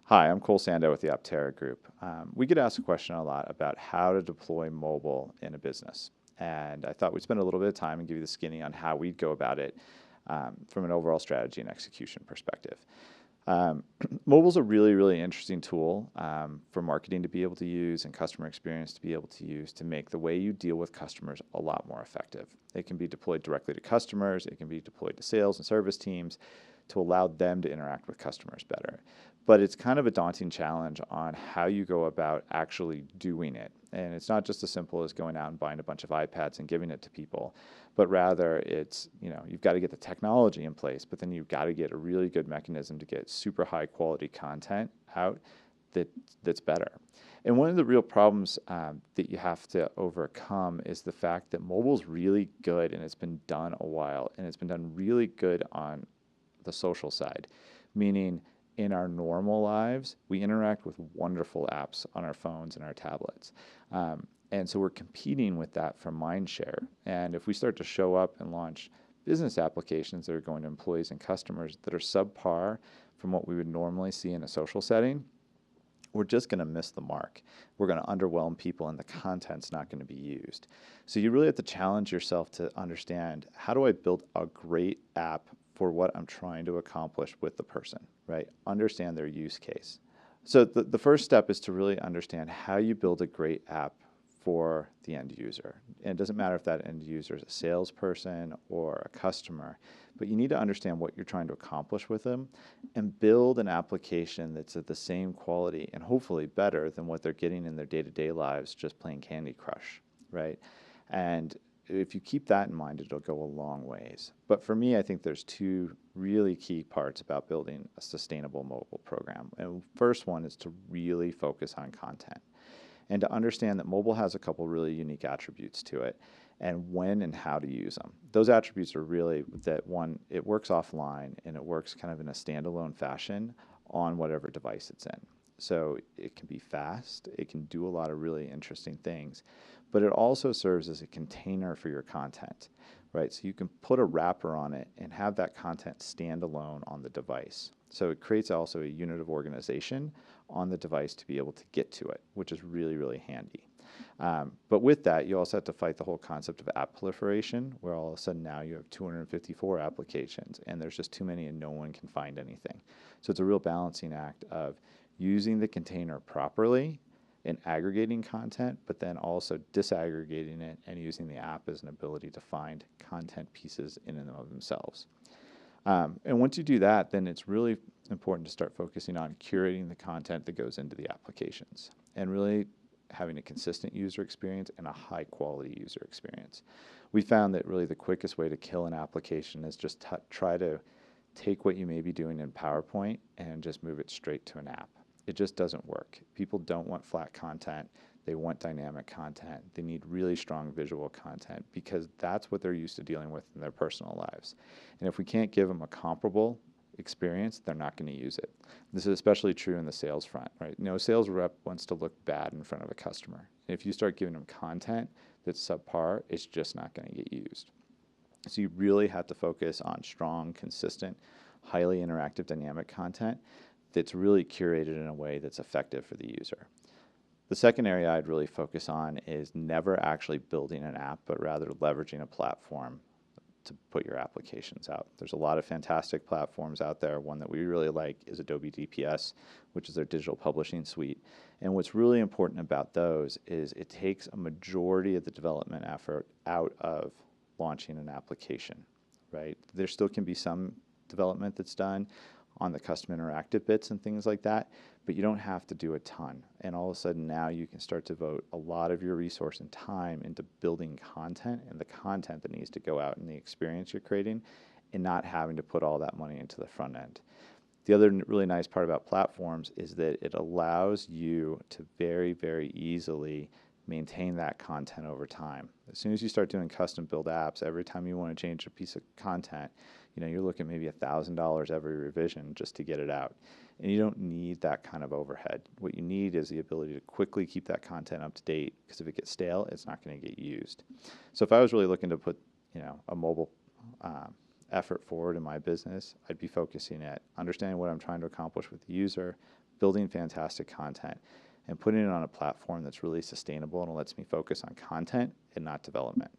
Hi, I'm Cole Sandau with the Optera Group. We get asked a question a lot about how to deploy mobile in a business. And I thought we'd spend a little bit of time and give you the skinny on how we'd go about it from an overall strategy and execution perspective. Mobile's a really, really interesting tool for marketing to be able to use and customer experience to be able to use to make the way you deal with customers a lot more effective. It can be deployed directly to customers. It can be deployed to sales and service teams to allow them to interact with customers better. But it's kind of a daunting challenge on how you go about actually doing it. And it's not just as simple as going out and buying a bunch of iPads and giving it to people, but rather it's, you've got to get the technology in place, but then you've got to get a really good mechanism to get super high quality content out that's better. And one of the real problems that you have to overcome is the fact that mobile's really good and it's been done a while and it's been done really good on the social side, meaning in our normal lives, we interact with wonderful apps on our phones and our tablets. And so we're competing with that for mind share. And if we start to show up and launch business applications that are going to employees and customers that are subpar from what we would normally see in a social setting, we're just going to miss the mark. We're going to underwhelm people and the content's not going to be used. So you really have to challenge yourself to understand, how do I build a great app for what I'm trying to accomplish with the person, right? Understand their use case. So the first step is to really understand how you build a great app for the end user. And it doesn't matter if that end user is a salesperson or a customer, but you need to understand what you're trying to accomplish with them and build an application that's at the same quality and hopefully better than what they're getting in their day-to-day lives just playing Candy Crush, right? And if you keep that in mind, it'll go a long ways. But for me, I think there's two really key parts about building a sustainable mobile program. And first one is to really focus on content and to understand that mobile has a couple really unique attributes to it and when and how to use them. Those attributes are really that, one, it works offline and it works kind of in a standalone fashion on whatever device it's in. So it can be fast, it can do a lot of really interesting things, but it also serves as a container for your content, right? So you can put a wrapper on it and have that content stand alone on the device. So it creates also a unit of organization on the device to be able to get to it, which is really, really handy. But with that, you also have to fight the whole concept of app proliferation, where all of a sudden now you have 254 applications and there's just too many and no one can find anything. So it's a real balancing act of using the container properly and aggregating content, but then also disaggregating it and using the app as an ability to find content pieces in and of themselves. And once you do that, then it's really important to start focusing on curating the content that goes into the applications and really having a consistent user experience and a high quality user experience. We found that really the quickest way to kill an application is just try to take what you may be doing in PowerPoint and just move it straight to an app. It just doesn't work. People don't want flat content. They want dynamic content. They need really strong visual content because that's what they're used to dealing with in their personal lives. And if we can't give them a comparable experience, they're not going to use it. This is especially true in the sales front, right? A sales rep wants to look bad in front of a customer. And if you start giving them content that's subpar, it's just not going to get used. So you really have to focus on strong, consistent, highly interactive, dynamic content that's really curated in a way that's effective for the user. The second area I'd really focus on is never actually building an app, but rather leveraging a platform to put your applications out. There's a lot of fantastic platforms out there. One that we really like is Adobe DPS, which is their digital publishing suite. And what's really important about those is it takes a majority of the development effort out of launching an application, right? There still can be some development that's done on the custom interactive bits and things like that, but you don't have to do a ton. And all of a sudden now you can start to devote a lot of your resource and time into building content and the content that needs to go out and the experience you're creating and not having to put all that money into the front end. The other really nice part about platforms is that it allows you to very, very easily maintain that content over time. As soon as you start doing custom build apps, every time you want to change a piece of content, you're looking at maybe $1,000 every revision just to get it out. And you don't need that kind of overhead. What you need is the ability to quickly keep that content up to date, because if it gets stale, it's not going to get used. So if I was really looking to put, a mobile effort forward in my business, I'd be focusing at understanding what I'm trying to accomplish with the user, building fantastic content, and putting it on a platform that's really sustainable and lets me focus on content and not development.